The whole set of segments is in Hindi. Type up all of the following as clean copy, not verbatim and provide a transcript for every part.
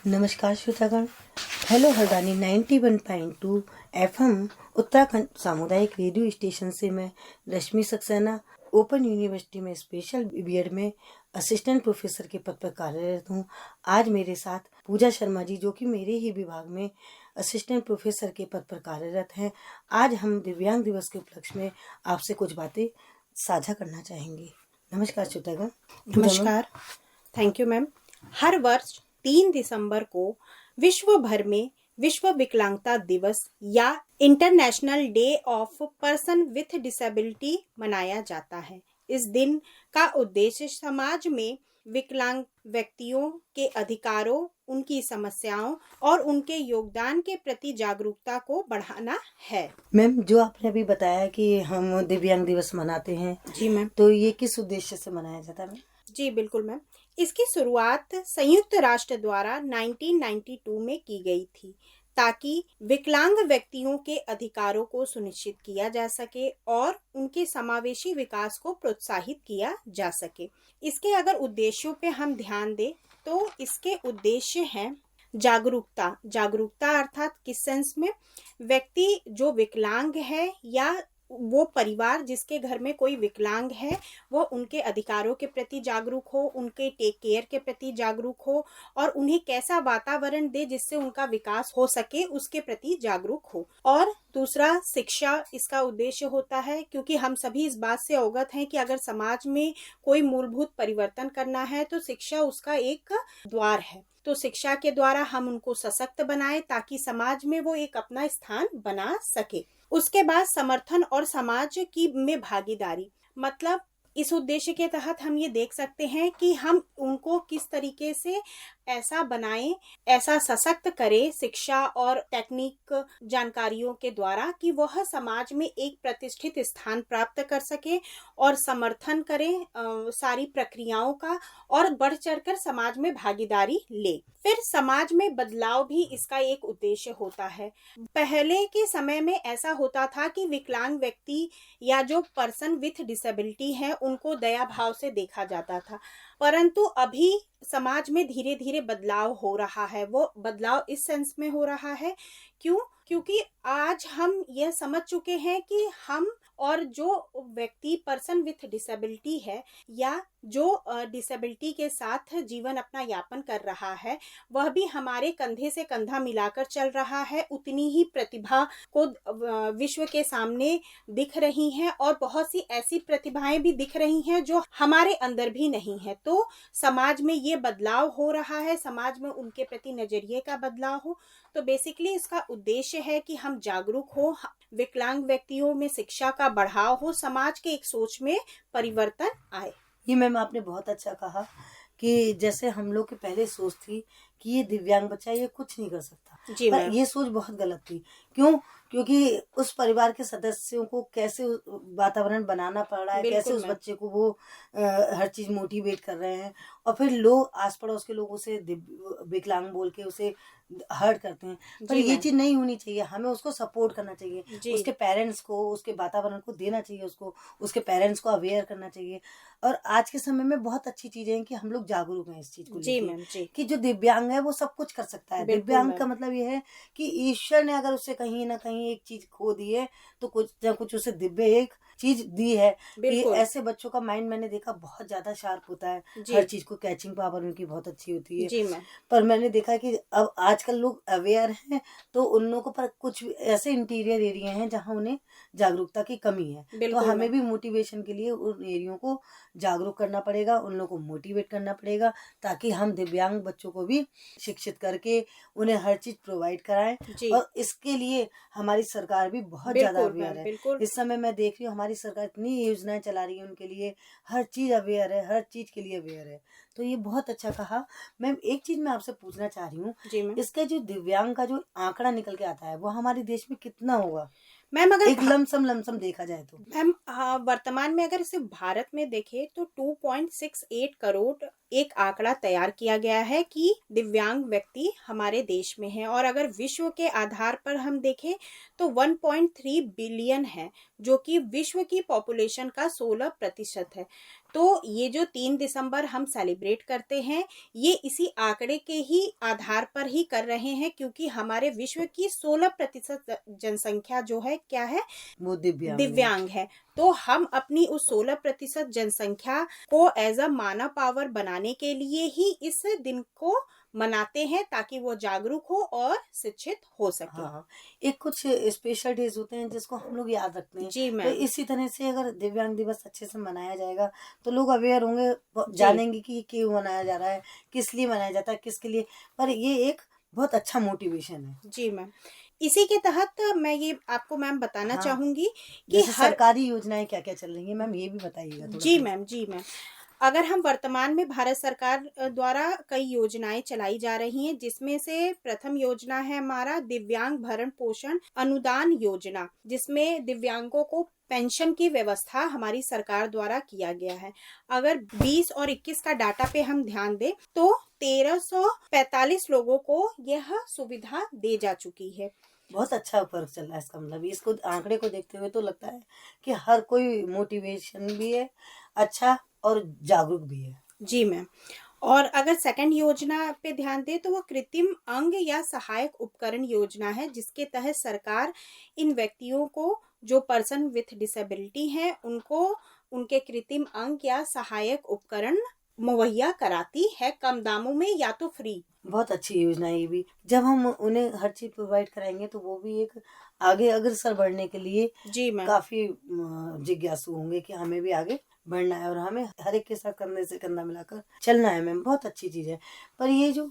नमस्कार श्रोतागण। हेलो हरदानी 91.2 एफएम उत्तराखंड सामुदायिक रेडियो स्टेशन से मैं रश्मि सक्सेना ओपन यूनिवर्सिटी में स्पेशल बीएड में असिस्टेंट प्रोफेसर के पद पर कार्यरत हूँ। आज मेरे साथ पूजा शर्मा जी, जो कि मेरे ही विभाग में असिस्टेंट प्रोफेसर के पद पर कार्यरत हैं। आज हम दिव्यांग दिवस के उपलक्ष्य में आपसे कुछ बातें साझा करना चाहेंगे। नमस्कार श्रोतागण। नमस्कार। Thank you ma'am. हर वर्ष 3 दिसंबर को विश्व भर में विश्व विकलांगता दिवस या international day of person with disability मनाया जाता है। इस दिन का उद्देश्य समाज में विकलांग व्यक्तियों के अधिकारों, उनकी समस्याओं और उनके योगदान के प्रति जागरूकता को बढ़ाना है। मैम, जो आपने अभी बताया कि हम दिव्यांग दिवस मनाते हैं, जी मैम, तो ये किस उद्देश्य से मनाया जाता है मैम? जी बिल्कुल मैम। इसकी शुरुआत संयुक्त राष्ट्र द्वारा 1992 में की गई थी, ताकि विकलांग व्यक्तियों के अधिकारों को सुनिश्चित किया जा सके और उनके समावेशी विकास को प्रोत्साहित किया जा सके। इसके अगर उद्देश्यों पे हम ध्यान दें तो इसके उद्देश्य हैं जागरूकता अर्थात किस सेंस में, व्यक्ति जो विकलांग है या वो परिवार जिसके घर में कोई विकलांग है वो उनके अधिकारों के प्रति जागरूक हो, उनके टेक केयर के प्रति जागरूक हो और उन्हें कैसा वातावरण दे जिससे उनका विकास हो सके उसके प्रति जागरूक हो। और दूसरा शिक्षा इसका उद्देश्य होता है, क्योंकि हम सभी इस बात से अवगत हैं कि अगर समाज में कोई मूलभूत परिवर्तन करना है तो शिक्षा उसका एक द्वार है। तो शिक्षा के द्वारा हम उनको सशक्त बनाए ताकि समाज में वो एक अपना स्थान बना सके। उसके बाद समर्थन और समाज की में भागीदारी, मतलब इस उद्देश्य के तहत हम ये देख सकते हैं कि हम उनको किस तरीके से ऐसा बनाएं, ऐसा सशक्त करें शिक्षा और टेक्निक जानकारियों के द्वारा कि वह समाज में एक प्रतिष्ठित स्थान प्राप्त कर सके और समर्थन करें सारी प्रक्रियाओं का और बढ़ चढ़कर समाज में भागीदारी ले। फिर समाज में बदलाव भी इसका एक उद्देश्य होता है। पहले के समय में ऐसा होता था कि विकलांग व्यक्ति या जो पर्सन विथ डिसेबिलिटी है उनको दया भाव से देखा जाता था, परंतु अभी समाज में धीरे धीरे बदलाव हो रहा है। वो बदलाव इस सेंस में हो रहा है क्योंकि आज हम यह समझ चुके हैं कि हम और जो व्यक्ति पर्सन विथ डिसेबिलिटी है या जो डिसेबिलिटी के साथ जीवन अपना यापन कर रहा है वह भी हमारे कंधे से कंधा मिलाकर चल रहा है। उतनी ही प्रतिभा को विश्व के सामने दिख रही हैं और बहुत सी ऐसी प्रतिभाएं भी दिख रही हैं जो हमारे अंदर भी नहीं है। तो समाज में ये बदलाव हो रहा है, समाज में उनके प्रति नजरिए का बदलाव हो। तो बेसिकली इसका उद्देश्य है कि हम जागरूक हो, विकलांग व्यक्तियों में शिक्षा का बढ़ाव हो, समाज के एक सोच में परिवर्तन आए। ये मैम आपने बहुत अच्छा कहा कि जैसे हम लोग की पहले सोच थी कि ये दिव्यांग बच्चा ये कुछ नहीं कर सकता, जी पर ये सोच बहुत गलत थी। क्यों? क्योंकि उस परिवार के सदस्यों को कैसे वातावरण बनाना पड़ रहा है, कैसे उस बच्चे को वो हर चीज मोटिवेट कर रहे हैं, और फिर लोग आस पड़ोस के लोग उसे विकलांग बोल के उसे हर्ट करते हैं। पर ये चीज नहीं होनी चाहिए। हमें उसको सपोर्ट करना चाहिए, उसके पेरेंट्स को, उसके वातावरण को देना चाहिए, उसको उसके पेरेंट्स को अवेयर करना चाहिए। और आज के समय में बहुत अच्छी चीजें हैं कि हम लोग जागरूक हैं इस चीज को लेकर कि जो दिव्यांग है वो सब कुछ कर सकता है। दिव्यांग का मतलब ये है कि ईश्वर ने अगर उसे कहीं ना कहीं एक चीज खो दी है तो कुछ ना कुछ उसे दिव्य एक चीज दी है। कि ऐसे बच्चों का माइंड मैंने देखा बहुत ज्यादा शार्प होता है, हर चीज को कैचिंग पावर उनकी बहुत अच्छी होती है। जी पर मैंने देखा कि अब आजकल लोग अवेयर हैं तो उन लोगों पर कुछ ऐसे इंटीरियर एरिया हैं जहाँ उन्हें जागरूकता की कमी है। तो हमें भी मोटिवेशन के लिए उन एरियो को जागरूक करना पड़ेगा, उन लोगों को मोटिवेट करना पड़ेगा ताकि हम दिव्यांग बच्चों को भी शिक्षित करके उन्हें हर चीज प्रोवाइड कराएं। और इसके लिए हमारी सरकार भी बहुत ज्यादा अवेयर है। इस समय मैं देख रही हूँ हमारी सरकार इतनी योजनाएं चला रही है उनके लिए, हर चीज अवेयर है, हर चीज के लिए अवेयर है। तो ये बहुत अच्छा कहा। मैम, एक चीज मैं आपसे पूछना चाह रही हूँ, इसका जो दिव्यांग का जो आंकड़ा निकल के आता है वो हमारे देश में कितना होगा मैम, अगर एक लमसम देखा जाए तो? मैम वर्तमान में अगर सिर्फ भारत में देखें तो 2.68 करोड़ एक आंकड़ा तैयार किया गया है कि दिव्यांग व्यक्ति हमारे देश में है। और अगर विश्व के आधार पर हम देखें तो 1.3 बिलियन है, जो कि विश्व की पॉपुलेशन का 16% है। तो ये जो 3 दिसंबर हम सेलिब्रेट करते हैं, ये इसी आंकड़े के ही आधार पर ही कर रहे हैं, क्योंकि हमारे विश्व की 16% जनसंख्या जो है क्या है, वो दिव्यांग है। तो हम अपनी उस 16% जनसंख्या को एज अ मानव पावर बनाने के लिए ही इस दिन को मनाते हैं, ताकि वो जागरूक हो और शिक्षित हो सके। हाँ, एक कुछ स्पेशल डेज होते हैं जिसको हम लोग याद रखते हैं। जी तो मैम। इसी तरह से अगर दिव्यांग दिवस अच्छे से मनाया जाएगा तो लोग अवेयर होंगे, जी जानेंगे कि ये क्यों मनाया जा रहा है, किस लिए मनाया जाता है, किसके लिए। पर ये एक बहुत अच्छा मोटिवेशन है। जी मैम। इसी के तहत मैं ये आपको मैम बताना हाँ, चाहूंगी कि जैसे हर सरकारी योजनाएं क्या क्या चल रही हैं मैम, ये भी बताइएगा थोड़ा जी सा। मैम, जी मैम। अगर हम वर्तमान में भारत सरकार द्वारा कई योजनाएं चलाई जा रही हैं, जिसमें से प्रथम योजना है हमारा दिव्यांग भरण पोषण अनुदान योजना, जिसमें दिव्यांगों को पेंशन की व्यवस्था हमारी सरकार द्वारा किया गया है। अगर 20 और 21 का डाटा पे हम ध्यान दें तो 1345 लोगों को यह सुविधा दी जा चुकी है। बहुत अच्छा वर्क चल रहा है, इसका मतलब इसको आंकड़े को देखते हुए तो लगता है कि हर कोई मोटिवेशन भी है अच्छा और जागरूक भी है। जी मैम। और अगर सेकंड योजना पे ध्यान दें तो वो कृत्रिम अंग या सहायक उपकरण योजना है, जिसके तहत सरकार इन व्यक्तियों को जो पर्सन विथ डिसेबिलिटी हैं उनको उनके कृत्रिम अंग या सहायक उपकरण मुहैया कराती है, कम दामों में या तो फ्री। बहुत अच्छी योजना है ये भी। जब हम उन्हें हर चीज प्रोवाइड कराएंगे तो वो भी एक आगे अग्रसर बढ़ने के लिए जी मैम। काफी जिज्ञासु होंगे कि हमें भी आगे बढ़ना है और हमें हर एक के साथ कंधे से कंधा मिलाकर चलना है। मैम बहुत अच्छी चीज है। पर ये जो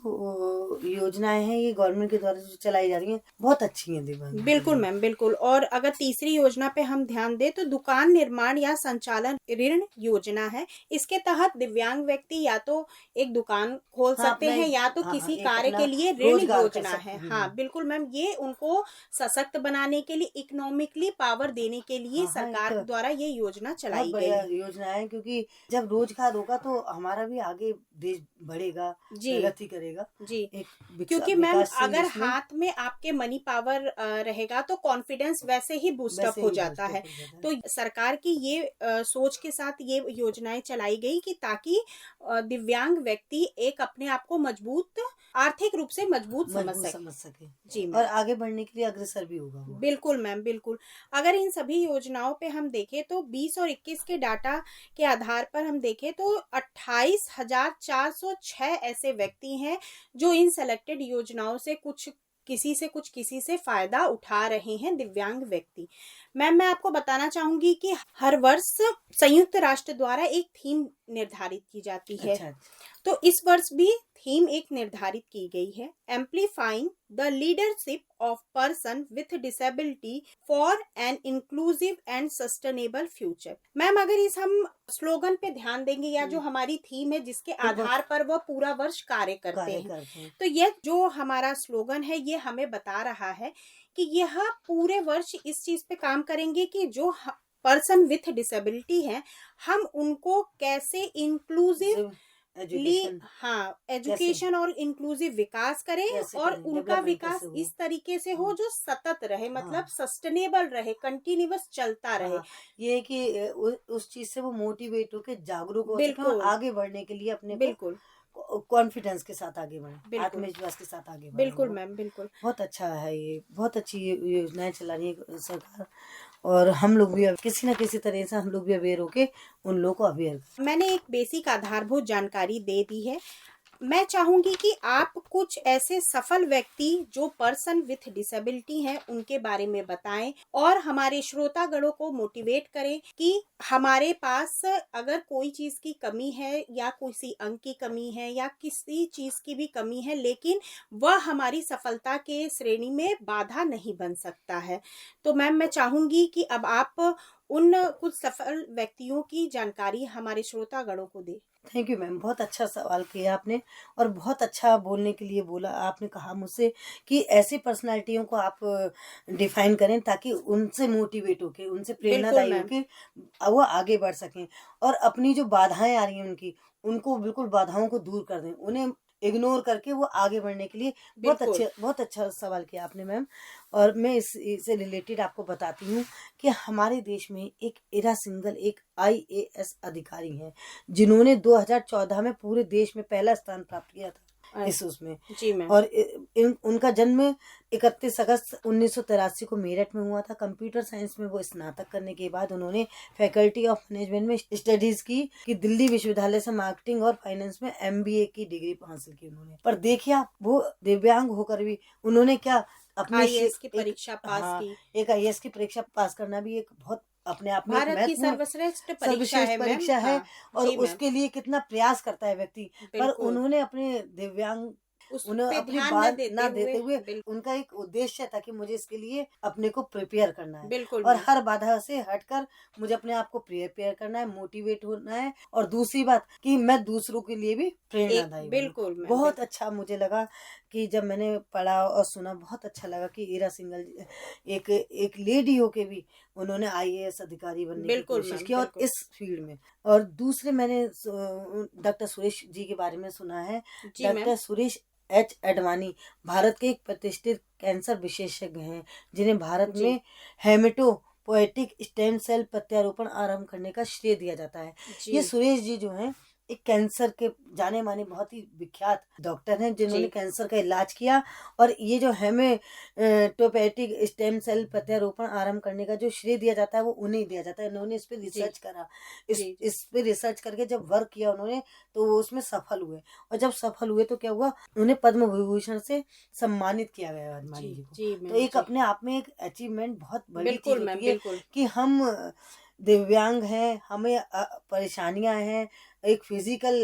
योजनाएं हैं ये गवर्नमेंट के द्वारा जो चलाई जा रही हैं बहुत अच्छी हैं दिव्यांग के बिल्कुल लिए। मैम, बिल्कुल। और अगर तीसरी योजना पे हम ध्यान दें तो दुकान निर्माण या संचालन ऋण योजना है। इसके तहत दिव्यांग व्यक्ति या तो एक दुकान खोल हाँ सकते अपना हैं एक, या तो हाँ किसी एक कार्य अपना के लिए ऋण रोजगार कर योजना सकते है। हैं। हाँ बिल्कुल मैम, ये उनको सशक्त बनाने के लिए, इकोनॉमिकली पावर देने के लिए हाँ एक सरकार द्वारा ये योजना बहुत चलाई बढ़िया गई। योजना है, क्योंकि जब रोजगार होगा तो हमारा भी आगे देश बढ़ेगा, जी प्रगति करेगा। जी। एक क्योंकि मैम विकासशील अगर देश में हाथ में आपके मनी पावर रहेगा तो कॉन्फिडेंस वैसे ही बूस्ट अप वैसे हो ही जाता बूस्टअप है। हो जाता है। तो सरकार की ये सोच के साथ ये योजनाएं चलाई गई कि ताकि दिव्यांग व्यक्ति एक अपने आप को मजबूत, आर्थिक रूप से मजबूत समझ मजबूत सके। समझ सके जी और मैम। आगे बढ़ने के लिए अग्रसर भी होगा वो। बिल्कुल मैम, बिल्कुल। अगर इन सभी योजनाओं पे हम देखें तो 20 और 21 के डाटा के आधार पर हम देखें तो 28,406 ऐसे व्यक्ति हैं जो इन सेलेक्टेड योजनाओं से किसी से फायदा उठा रहे हैं, दिव्यांग व्यक्ति। मैम मैं आपको बताना चाहूंगी कि हर वर्ष संयुक्त राष्ट्र द्वारा एक थीम निर्धारित की जाती है। अच्छा तो इस वर्ष भी थीम एक निर्धारित की गई है, एम्प्लीफाइंग the leadership of person with disability for an inclusive and sustainable future. Ma'am अगर इस हम स्लोगन पे ध्यान देंगे या जो हमारी थीम है जिसके तो आधार पर वह पूरा वर्ष कार्य करते हैं, तो यह जो हमारा स्लोगन है ये हमें बता रहा है कि यह पूरे वर्ष इस चीज पे काम करेंगे कि जो पर्सन विथ डिसेबिलिटी है हम उनको कैसे इंक्लूसिव एजुकेशन हाँ एजुकेशन और इंक्लूसिव विकास करें कैसे और करें, उनका डेवलपमेंट विकास कैसे हो। इस तरीके से हो जो सतत रहे, मतलब हाँ सस्टेनेबल रहे, कंटिन्यूअस चलता रहे। हाँ, ये है कि उस चीज से वो मोटिवेट होके जागरूक हो सके और बिल्कुल आगे बढ़ने के लिए अपने को बिल्कुल कॉन्फिडेंस के साथ आगे बढ़े, बिल्कुल आत्मविश्वास के साथ आगे बढ़े बिल्कुल वो। मैम, बिल्कुल। बहुत अच्छा है, ये बहुत अच्छी योजनाएं चला रही है सरकार। और हम लोग भी अब किसी न किसी तरह से हम लोग भी अवेयर होके उन लोगों को अवेयर। मैंने एक बेसिक आधारभूत जानकारी दे दी है। मैं चाहूंगी कि आप कुछ ऐसे सफल व्यक्ति जो पर्सन विथ डिसेबिलिटी हैं उनके बारे में बताएं और हमारे श्रोतागणों को मोटिवेट करें कि हमारे पास अगर कोई चीज की कमी है या किसी अंग की कमी है या किसी चीज की भी कमी है, लेकिन वह हमारी सफलता के श्रेणी में बाधा नहीं बन सकता है। तो मैम मैं चाहूंगी कि अब आप उन कुछ सफल व्यक्तियों की जानकारी हमारे श्रोतागणों को दें। थैंक यू मैम, बहुत अच्छा सवाल किया आपने और बहुत अच्छा बोलने के लिए बोला आपने। कहा मुझसे कि ऐसी पर्सनालिटियों को आप डिफाइन करें ताकि उनसे मोटिवेट होके, उनसे बिल्कुल प्रेरणादायी मैम। होके वो आगे बढ़ सकें और अपनी जो बाधाएं आ रही हैं उनको बिल्कुल बाधाओं को दूर कर दें, उन्हें इग्नोर करके वो आगे बढ़ने के लिए बहुत अच्छा सवाल किया आपने मैम। और मैं इससे रिलेटेड आपको बताती हूँ कि हमारे देश में एक इरा सिंघल एक IAS अधिकारी हैं जिन्होंने 2014 में पूरे देश में पहला स्थान प्राप्त किया था इस उसमें। जी मैम। और उनका जन्म 31 अगस्त 1983 को मेरठ में हुआ था। कंप्यूटर साइंस में वो स्नातक करने के बाद उन्होंने फैकल्टी ऑफ मैनेजमेंट में स्टडीज की कि दिल्ली विश्वविद्यालय से मार्केटिंग और फाइनेंस में MBA की डिग्री हासिल की उन्होंने। पर देखिए आप, वो दिव्यांग होकर भी उन्होंने क्या अपने IAS की परीक्षा पास की। एक IAS की परीक्षा पास करना भी एक बहुत अपने आप में भारत की सर्वश्रेष्ठ परीक्षा है और उसके लिए कितना प्रयास करता है व्यक्ति। पर उन्होंने अपने दिव्यांग उन्हें अपनी बात ना देते हुए उनका एक उद्देश्य था कि मुझे इसके लिए अपने को प्रिपेयर करना है और हर बाधा से हटकर मुझे अपने आप को प्रिपेयर करना है, मोटिवेट होना है। और दूसरी बात कि मैं दूसरों के लिए भी प्रेरणादायी बिल्कुल बहुत अच्छा मुझे लगा कि जब मैंने पढ़ा और सुना, बहुत अच्छा लगा कि इरा सिंघल एक लेडी होके भी उन्होंने IAS अधिकारी बनने की कोशिश की और इस फील्ड में। और दूसरे मैंने डॉक्टर सुरेश जी के बारे में सुना है। डॉक्टर सुरेश H अडवाणी भारत के एक प्रतिष्ठित कैंसर विशेषज्ञ हैं जिन्हें भारत में हेमेटोपोएटिक स्टेम सेल प्रत्यारोपण आरंभ करने का श्रेय दिया जाता है। ये सुरेश जी जो हैं एक कैंसर के जाने माने बहुत ही विख्यात डॉक्टर हैं जिन्होंने कैंसर का इलाज किया। और ये जो हेमेटोपोएटिक स्टेम सेल प्रत्यारोपण आरंभ करने का जो श्रेय दिया जाता है वो उन्हें दिया जाता है। उन्होंने इस पे रिसर्च करा, इस पे रिसर्च करके जब वर्क किया उन्होंने तो वो उसमें सफल हुए। और जब सफल हुए तो क्या हुआ, उन्हें पद्म विभूषण से सम्मानित किया गया अडवाणी जी को। तो एक अपने आप में एक अचीवमेंट बहुत बड़ी चीज होती है कि हम दिव्यांग हैं, हमें परेशानियां हैं, एक फिजिकल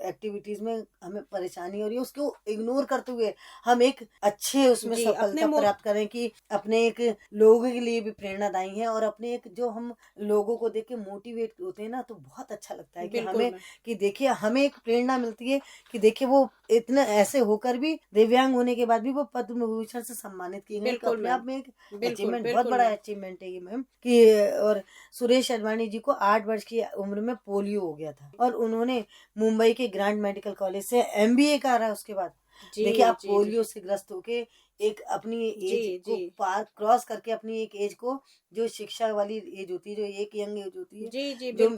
एक्टिविटीज में हमें परेशानी हो रही है, उसको इग्नोर करते हुए हम एक अच्छे उसमें सफलता प्राप्त करें कि अपने एक लोगों के लिए भी प्रेरणादायी है। और अपने एक जो हम लोगों को देख के मोटिवेट होते हैं ना, तो बहुत अच्छा लगता है कि हमें कि देखिए हमें एक प्रेरणा मिलती है कि देखिए वो इतने ऐसे होकर भी दिव्यांग होने के बाद भी वो पद्म विभूषण से सम्मानित किए गए। अपने आप में एक अचीवमेंट, बहुत बड़ा अचीवमेंट है ये मैम कि। और सुरेश अडवाणी जी को 8 वर्ष की उम्र में पोलियो हो गया था और उन्होंने मुंबई के ग्रांट मेडिकल कॉलेज से MBA करा। उसके बाद देखिए आप पोलियो से ग्रस्त होके एक अपनी एज को पार क्रॉस करके अपनी एक एज को, जो शिक्षा वाली एज होती है, जो एक यंग एज होती है, जो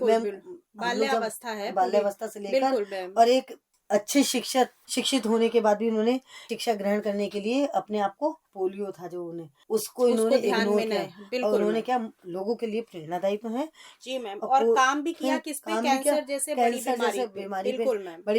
बाल्यावस्था से लेकर और एक अच्छे शिक्षित होने के बाद भी उन्होंने शिक्षा ग्रहण करने के लिए अपने आप को, पोलियो था जो उन्हें, उसको इन्होंने इग्नोर किया और उन्होंने क्या लोगों के लिए प्रेरणादायी तो है जी मैम। और काम भी किया किस पे, कैंसर जैसे बड़ी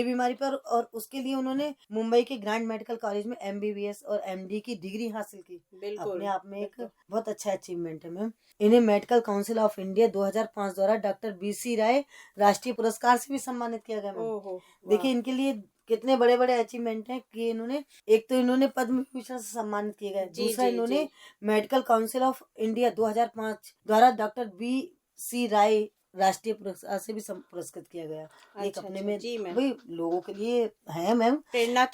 बीमारी पर। और उसके लिए उन्होंने मुंबई के ग्रांट मेडिकल कॉलेज में MBBS और MD की डिग्री हासिल की। अपने आप में एक बहुत अच्छा अचीवमेंट है मैम। इन्हें मेडिकल काउंसिल ऑफ इंडिया 2005 द्वारा डॉक्टर BC राय राष्ट्रीय पुरस्कार से भी सम्मानित किया गया मैम। देखिए इनके लिए कितने बड़े बड़े अचीवमेंट हैं कि इन्होंने, एक तो इन्होंने पद्म विभूषण से सम्मानित किए गए, दूसरा इन्होंने मेडिकल काउंसिल ऑफ इंडिया 2005 द्वारा डॉक्टर BC राय राष्ट्रीय पुरस्कार से भी पुरस्कृत किया गया। एक अपने में भाई लोगों के लिए है मैम, प्रेरणा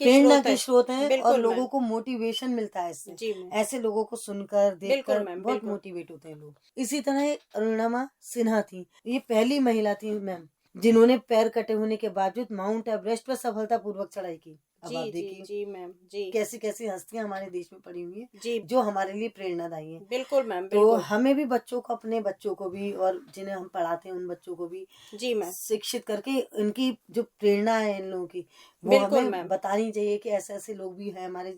के स्रोत हैं और लोगों को मोटिवेशन मिलता है इससे। ऐसे लोगों को सुनकर देखकर बहुत मोटिवेट होते हैं लोग। इसी तरह अरुणिमा सिन्हा थी, ये पहली महिला थी मैम जिन्होंने पैर कटे होने के बावजूद माउंट एवरेस्ट पर सफलतापूर्वक चढ़ाई की। अब आप देखिए जी मैम जी, कैसी कैसी हस्तियां हमारे देश में पड़ी हुई है जी, जो हमारे लिए प्रेरणादायी है। बिल्कुल मैम। तो हमें भी बच्चों को, अपने बच्चों को भी और जिन्हें हम पढ़ाते हैं उन बच्चों को भी जी मैम शिक्षित करके इनकी जो प्रेरणा है इन लोगों की वो हमें बतानी चाहिए कि ऐसे ऐसे लोग भी हैं हमारे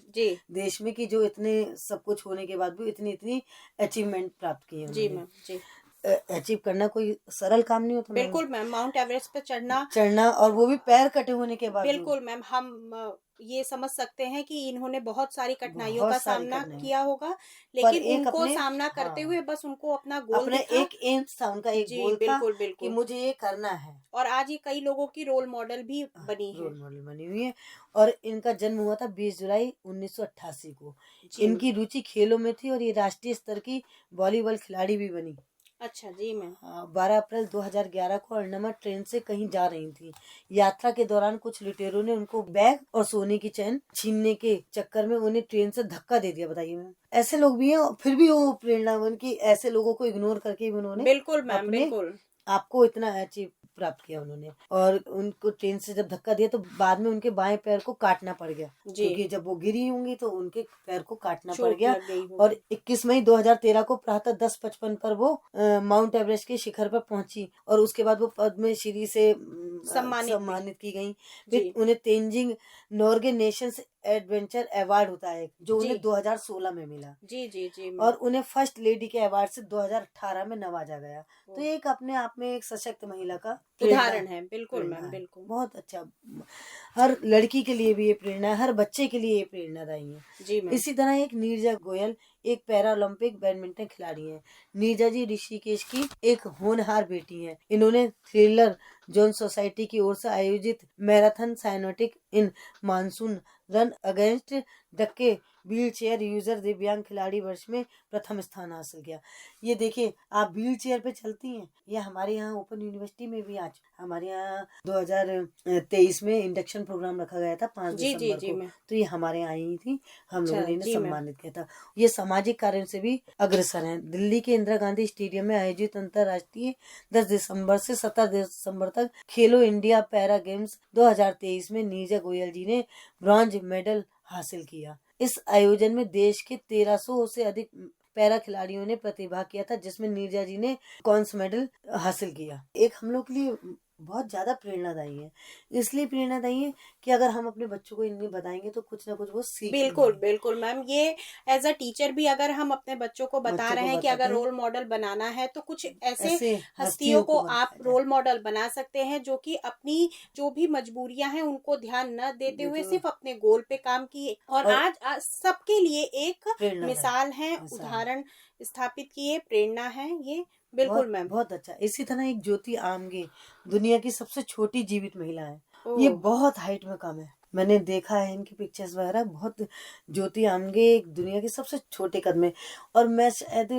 देश में कि जो इतने सब कुछ होने के बाद भी इतनी अचीवमेंट प्राप्त किए जी मैम जी। अचीव करना कोई सरल काम नहीं होता। बिल्कुल मैम, माउंट एवरेस्ट पे चढ़ना और वो भी पैर कटे होने के बाद। बिल्कुल मैम, हम ये समझ सकते हैं कि इन्होंने बहुत सारी कठिनाइयों का सामना किया होगा, लेकिन उनको सामना करते हुए बस उनको अपना गोल दिखा, एक एम्स था उनका, एक गोल था कि मुझे ये करना है। और आज ये कई लोगों की रोल मॉडल भी बनी है, रोल मॉडल बनी हुई है। और इनका जन्म हुआ था 20 जुलाई 1988 को। इनकी रुचि खेलों में थी और ये राष्ट्रीय स्तर की वॉलीबॉल खिलाड़ी भी बनी। अच्छा जी मैम। 12 अप्रैल 2011 को अरुणिमा ट्रेन से कहीं जा रही थी। यात्रा के दौरान कुछ लुटेरों ने उनको बैग और सोने की चैन छीनने के चक्कर में उन्हें ट्रेन से धक्का दे दिया। बताइए मैम, ऐसे लोग भी हैं फिर भी वो प्रेरणा, उनकी ऐसे लोगों को इग्नोर करके भी उन्होंने बिल्कुल मैम बिल्कुल आपको इतना अचीव प्राप्त किया उन्होंने। और उनको ट्रेन से जब धक्का दिया तो बाद में उनके बाएं पैर को काटना पड़ गया, क्योंकि जब वो गिरी होंगी तो उनके पैर को काटना पड़ गया। और 21 मई 2013 को प्रातः 10:55 पर वो माउंट एवरेस्ट के शिखर पर पहुंची और उसके बाद वो पद्मश्री से सम्मानित की गई। फिर उन्हें Tenzing Norgay Nations adventure award होता है जो उन्हें 2016 में मिला। जी। और उन्हें फर्स्ट लेडी के अवार्ड से 2018 में नवाजा गया। तो एक अपने आप में एक सशक्त महिला का उदाहरण है। बिल्कुल मैम, बिल्कुल बहुत अच्छा। हर लड़की के लिए भी ये प्रेरणा, हर बच्चे के लिए ये प्रेरणादायी है। जी मैम। इसी तरह एक नीरजा गोयल एक पैरा ओलंपिक बैडमिंटन खिलाड़ी हैं। नीरजा जी ऋषिकेश की एक होनहार बेटी हैं। इन्होंने थ्रिलर जोन सोसाइटी की ओर से आयोजित मैराथन साइनोटिक इन मानसून रन अगेंस्ट डक्के व्हील चेयर यूजर दिव्यांग खिलाड़ी वर्ष में प्रथम स्थान हासिल किया। ये देखिए, आप व्हील चेयर पे चलती हैं। ये हमारे यहाँ ओपन यूनिवर्सिटी में भी आज हमारे यहाँ 2023 में इंडक्शन प्रोग्राम रखा गया था 5 दिसंबर को। तो ये हमारे यहाँ आई थी, हम लोगों ने इन्हें सम्मानित किया था। ये सामाजिक कार्यों से भी अग्रसर हैं। दिल्ली के इंदिरा गांधी स्टेडियम में आयोजित अंतर्राष्ट्रीय 10 दिसंबर से 17 दिसंबर तक खेलो इंडिया पैरा गेम्स 2023 में नीरजा गोयल जी ने ब्रॉन्ज मेडल हासिल किया। इस आयोजन में देश के 1300 से अधिक पैरा खिलाड़ियों ने प्रतिभाग किया था, जिसमें नीरजा जी ने कांस्य मेडल हासिल किया। एक हम लोग के लिए बहुत ज्यादा प्रेरणादायी है। इसलिए प्रेरणादायी है कि अगर हम अपने बच्चों को इन्हें बताएंगे तो कुछ ना कुछ वो सीख। बिल्कुल मैम, ये एज अ टीचर भी अगर हम अपने बच्चों को बता रहे हैं कि अगर रोल मॉडल बनाना है तो कुछ ऐसे हस्तियों को आप रोल मॉडल बना सकते हैं जो कि अपनी जो भी मजबूरियां हैं उनको ध्यान न देते हुए सिर्फ अपने गोल पे काम किए और आज सबके लिए एक मिसाल है, उदाहरण स्थापित किए, प्रेरणा है ये। बिल्कुल मैम, बहुत अच्छा। इसी तरह एक ज्योति आमगे दुनिया की सबसे छोटी जीवित महिला है। ये बहुत हाइट में कम है, मैंने देखा है इनकी पिक्चर्स वगैरह। बहुत ज्योति आमगे एक दुनिया के सबसे छोटे कद में। और मैं शायद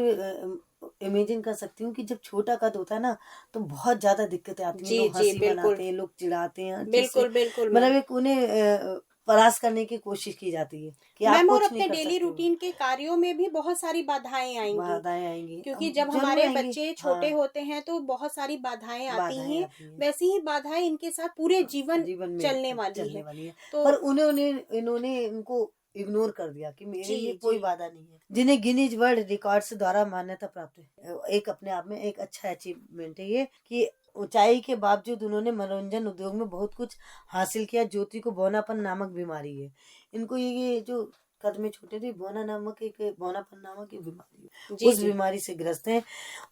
इमेजिन कर सकती हूँ कि जब छोटा कद होता है ना तो बहुत ज्यादा दिक्कतें आती हैं। लोग हंसी बनाते हैं, लोग चिढ़ाते हैं। बिल्कुल मतलब एक उन्हें परास करने की कोशिश की जाती है कि आप कुछ अपने डेली रूटीन के कार्यों में भी बहुत सारी बाधाएं आएंगी क्योंकि जब हमारे बच्चे छोटे होते हैं तो बहुत सारी बाधाएं आती हैं। वैसी ही बाधाएं इनके साथ पूरे जीवन चलने वाली है। तो पर इन्होंने इनको इग्नोर कर दिया कि मेरे लिए कोई बाधा नहीं है, जिन्हें गिनीज वर्ल्ड रिकॉर्ड्स द्वारा मान्यता प्राप्त है। एक अपने आप में एक अच्छा अचीवमेंट है ये कि ऊंचाई के बावजूद उन्होंने मनोरंजन उद्योग में बहुत कुछ हासिल किया। ज्योति को बौनापन नामक बीमारी है। इनको ये जो कद में छोटे थे, बौनापन नामक एक बीमारी है, उस बीमारी से ग्रस्त हैं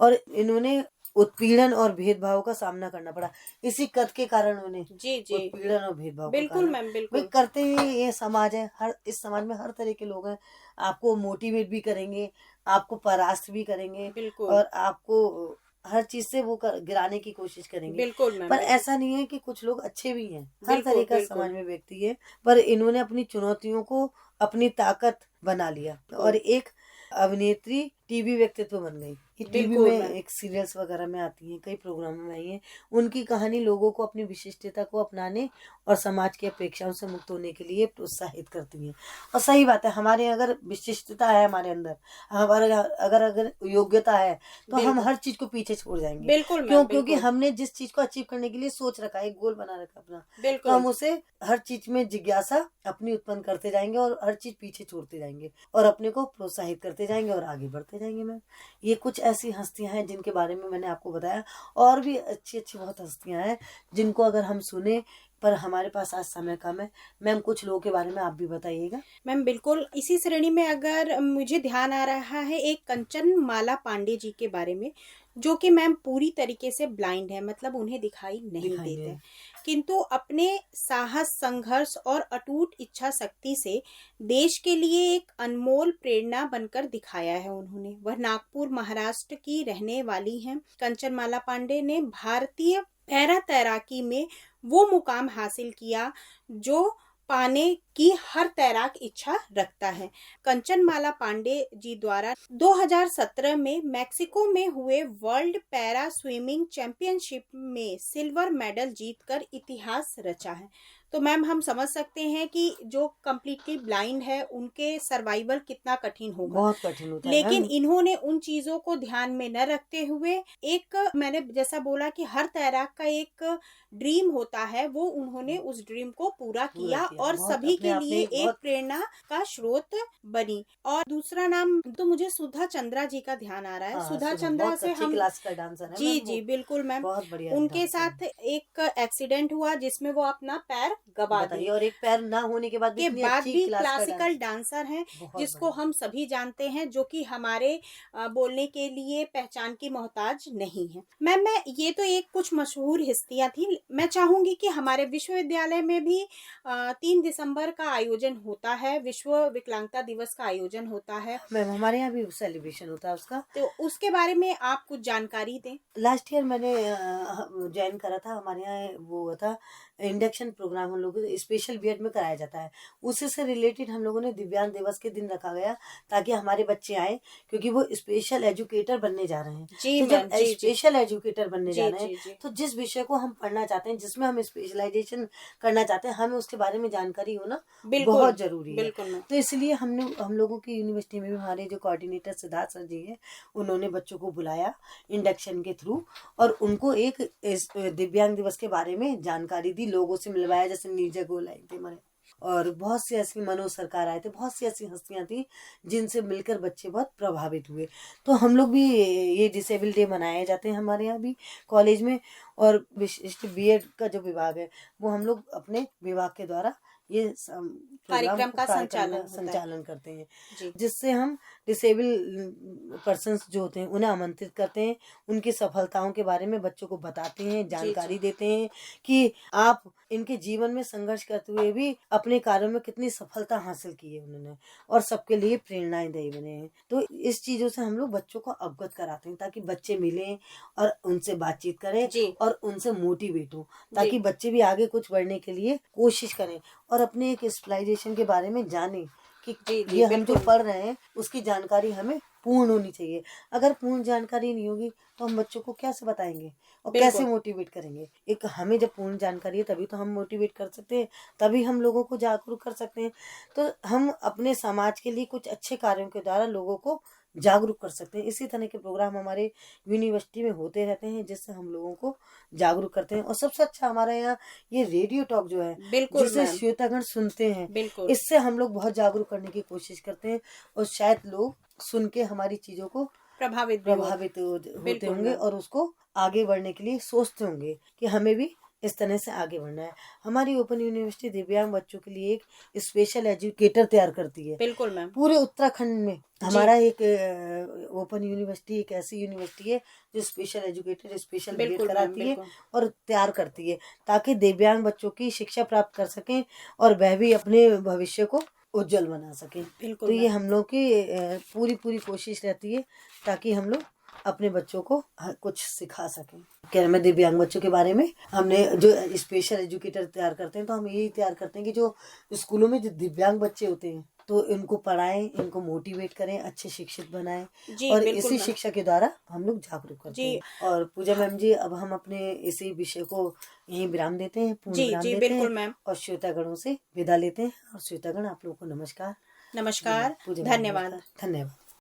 और इन्होंने उत्पीड़न और भेदभाव का सामना करना पड़ा। इसी कद के कारण उन्हें उत्पीड़न और भेदभाव बिल्कुल करते हुए ये समाज है। इस समाज में हर तरह के लोग हैं। आपको मोटिवेट भी करेंगे, आपको परास्त भी करेंगे और आपको हर चीज से वो गिराने की कोशिश करेंगे। पर ऐसा नहीं है कि कुछ लोग अच्छे भी हैं। हर तरह का समाज में व्यक्ति है, पर इन्होंने अपनी चुनौतियों को अपनी ताकत बना लिया और एक अभिनेत्री टीवी व्यक्तित्व बन गई। टीवी में एक सीरियल्स वगैरह में आती हैं, कई प्रोग्रामों में आई हैं। उनकी कहानी लोगों को अपनी विशिष्टता को अपनाने और समाज की अपेक्षाओं से मुक्त होने के लिए प्रोत्साहित करती हैं। और सही बात है, हमारे अगर विशिष्टता है, हमारे अंदर हमारे अगर योग्यता है तो हम हर चीज को पीछे छोड़ जाएंगे। क्योंकि हमने जिस चीज को अचीव करने के लिए सोच रखा है, गोल बना रखा अपना, तो हम उसे हर चीज में जिज्ञासा अपनी उत्पन्न करते जाएंगे और हर चीज पीछे छोड़ते जाएंगे और अपने को प्रोत्साहित करते जाएंगे और आगे बढ़ते जाएंगे। मैम, ये कुछ ऐसी हस्तियां हैं जिनके बारे में मैंने आपको बताया। और भी अच्छी अच्छी बहुत हस्तियां हैं जिनको अगर हम सुने, पर हमारे पास आज समय कम है। मैम, कुछ लोगों के बारे में आप भी बताइएगा। मैम बिल्कुल, इसी श्रेणी में अगर मुझे ध्यान आ रहा है एक कंचन माला पांडे जी के बारे में, जो कि मैम पूरी तरीके से ब्लाइंड है, मतलब उन्हें दिखाई नहीं देते, किंतु अपने साहस, संघर्ष और अटूट इच्छा शक्ति से देश के लिए एक अनमोल प्रेरणा बनकर दिखाया है उन्होंने। वह नागपुर, महाराष्ट्र की रहने वाली हैं। कंचन माला पांडे ने भारतीय पैरा तैराकी में वो मुकाम हासिल किया जो पाने की हर तैराक इच्छा रखता है। कंचन माला पांडे जी द्वारा 2017 में मैक्सिको में हुए वर्ल्ड पैरा स्विमिंग चैंपियनशिप में सिल्वर मेडल जीतकर इतिहास रचा है। तो मैम हम समझ सकते हैं कि जो कम्प्लीटली ब्लाइंड है उनके सर्वाइवल कितना कठिन होगा। बहुत कठिन होता है। लेकिन इन्होंने उन चीजों को ध्यान में न रखते हुए, एक मैंने जैसा बोला कि हर तैराक का एक ड्रीम होता है, वो उन्होंने उस ड्रीम को पूरा किया और बहुत सभी अपने के आप में लिए एक बहुत प्रेरणा का स्रोत बनी। और दूसरा नाम तो मुझे सुधा चंद्रा जी का ध्यान आ रहा है। हाँ, सुधा सुधा चंद्रा बहुत से अच्छी हम क्लासिकल डांसर है जी मैम, जी वो बिल्कुल मैम, बहुत बढ़िया उनके डांसर है। साथ एक एक्सीडेंट हुआ जिसमें वो अपना पैर गवा दी, बताइए, और एक पैर ना होने के बाद भी के इतनी बाद अच्छी भी क्लासिकल क्लासिकल डांस, डांसर हैं, बहुत जिसको बढ़िया। हम सभी जानते हैं, जो कि हमारे बोलने के लिए पहचान की मोहताज नहीं है। मैम मैं ये तो एक कुछ मशहूर हस्तियां थी। मैं चाहूंगी कि हमारे विश्वविद्यालय में भी 3 दिसंबर का आयोजन होता है, विश्व विकलांगता दिवस का आयोजन होता है, मैम हमारे यहाँ भी सेलिब्रेशन होता है उसका। तो उसके बारे में आप कुछ जानकारी दें। लास्ट ईयर मैंने ज्वाइन करा था, हमारे यहाँ वो हुआ था इंडक्शन प्रोग्राम, हम लोगों को स्पेशल बीएड में कराया जाता है। उसी से रिलेटेड हम लोगों ने दिव्यांग दिवस के दिन रखा गया ताकि हमारे बच्चे आए, क्योंकि वो स्पेशल एजुकेटर बनने जा रहे हैं। जी तो मैम, जब जी जी स्पेशल एजुकेटर बनने जा जी रहे हैं, जी जी तो जिस विषय को हम पढ़ना चाहते हैं, जिसमें हम स्पेशलाइजेशन करना चाहते हैं, हमें उसके बारे में जानकारी होना बिल्कुल बहुत जरूरी है। बिल्कुल मैम। तो इसलिए हम लोगों की यूनिवर्सिटी में भी हमारे जो कोऑर्डिनेटर सिद्धार्थ सर जी हैं, उन्होंने बच्चों को बुलाया इंडक्शन के थ्रू, और उनको एक इस दिव्यांग दिवस के बारे में जानकारी दी, लोगों से मिलवाया, जैसे नीरजा गोयल आई थी हमारे, और बहुत सी ऐसी मनोज सरकार आए थे, बहुत सी ऐसी हस्तियां थी जिनसे मिलकर बच्चे बहुत प्रभावित हुए। तो हम लोग भी ये डिसेबल डे मनाए जाते हैं हमारे यहाँ भी कॉलेज में, और विशिष्ट बीएड का जो विभाग है, वो हम लोग अपने विभाग के द्वारा ये प्रोग्राम कार्यक्रम का कार्यक्रम का संचालन होता है संचालन करते हैं, जी। जिससे हम डिसेबल पर्सन्स जो होते हैं उन्हें आमंत्रित करते हैं, उनकी सफलताओं के बारे में बच्चों को बताते हैं, जी जानकारी जी देते हैं कि आप इनके जीवन में संघर्ष करते हुए भी अपने कार्यों में कितनी सफलता हासिल की है उन्होंने, और सबके लिए प्रेरणाएं दे बने हैं। तो इस चीजों से हम लोग बच्चों को अवगत कराते हैं ताकि बच्चे मिलें और उनसे बातचीत करें जी और उनसे मोटिवेट हो, जी ताकि बच्चे भी आगे कुछ बढ़ने के लिए कोशिश करें और अपने एक स्पेशलाइजेशन के बारे में जानें कि जी जी ये हम जो बिल्कुल पढ़ रहे हैं उसकी जानकारी हमें पूर्ण होनी चाहिए। अगर पूर्ण जानकारी नहीं होगी तो हम बच्चों को कैसे बताएंगे और कैसे बिल्कुल मोटिवेट करेंगे। एक हमें जब पूर्ण जानकारी है तभी तो हम मोटिवेट कर सकते हैं, तभी हम लोगों को जागरूक कर सकते हैं। तो हम अपने समाज के लिए कुछ अच्छे कार्यों के द्वारा लोगों को जागरूक कर सकते हैं। इसी तरह के प्रोग्राम हमारे यूनिवर्सिटी में होते रहते हैं, जिससे हम लोगों को जागरूक करते हैं। और सबसे अच्छा हमारे यहाँ ये रेडियो टॉक जो है, बिल्कुल जिसे मैम श्रोतागण सुनते हैं, बिल्कुल इससे हम लोग बहुत जागरूक करने की कोशिश करते हैं, और शायद लोग सुन के हमारी चीजों को प्रभावित भी हो। प्रभावित होते बिल्कुल होंगे मैम और उसको आगे बढ़ने के लिए सोचते होंगे कि हमें भी इस तरह से आगे बढ़ना है। हमारी ओपन यूनिवर्सिटी दिव्यांग बच्चों के लिए एक स्पेशल एजुकेटर तैयार करती है। बिल्कुल मैम पूरे उत्तराखंड में जी हमारा एक ओपन यूनिवर्सिटी एक ऐसी यूनिवर्सिटी है जो स्पेशल एजुकेटर स्पेशल बीएड बिल्कुल मैम कराती है बिल्कुल और तैयार करती है, ताकि दिव्यांग बच्चों की शिक्षा प्राप्त कर सकें और वह भी अपने भविष्य को उज्जवल बना सकें। बिल्कुल तो ये मैम हम लोग की पूरी पूरी कोशिश रहती है ताकि हम लोग अपने बच्चों को कुछ सिखा सकें। कह रहे मैं दिव्यांग बच्चों के बारे में हमने जो स्पेशल एजुकेटर तैयार करते हैं, तो हम यही तैयार करते हैं कि जो स्कूलों में जो दिव्यांग बच्चे होते हैं तो इनको पढ़ाएं, इनको मोटिवेट करें, अच्छे शिक्षित बनाएं, जी और बिल्कुल इसी मैम शिक्षा के द्वारा हम लोग जागरूक करते जी हैं। और पूजा मैम जी, अब हम अपने इसी विषय को यहीं विराम देते हैं, पूर्ण जी विराम जी देते हैं बिल्कुल मैम। और श्रोतागणों से विदा लेते हैं। और श्रोतागण आप लोगों को नमस्कार। नमस्कार, पूजा मैम धन्यवाद। नमस्कार, धन्यवाद।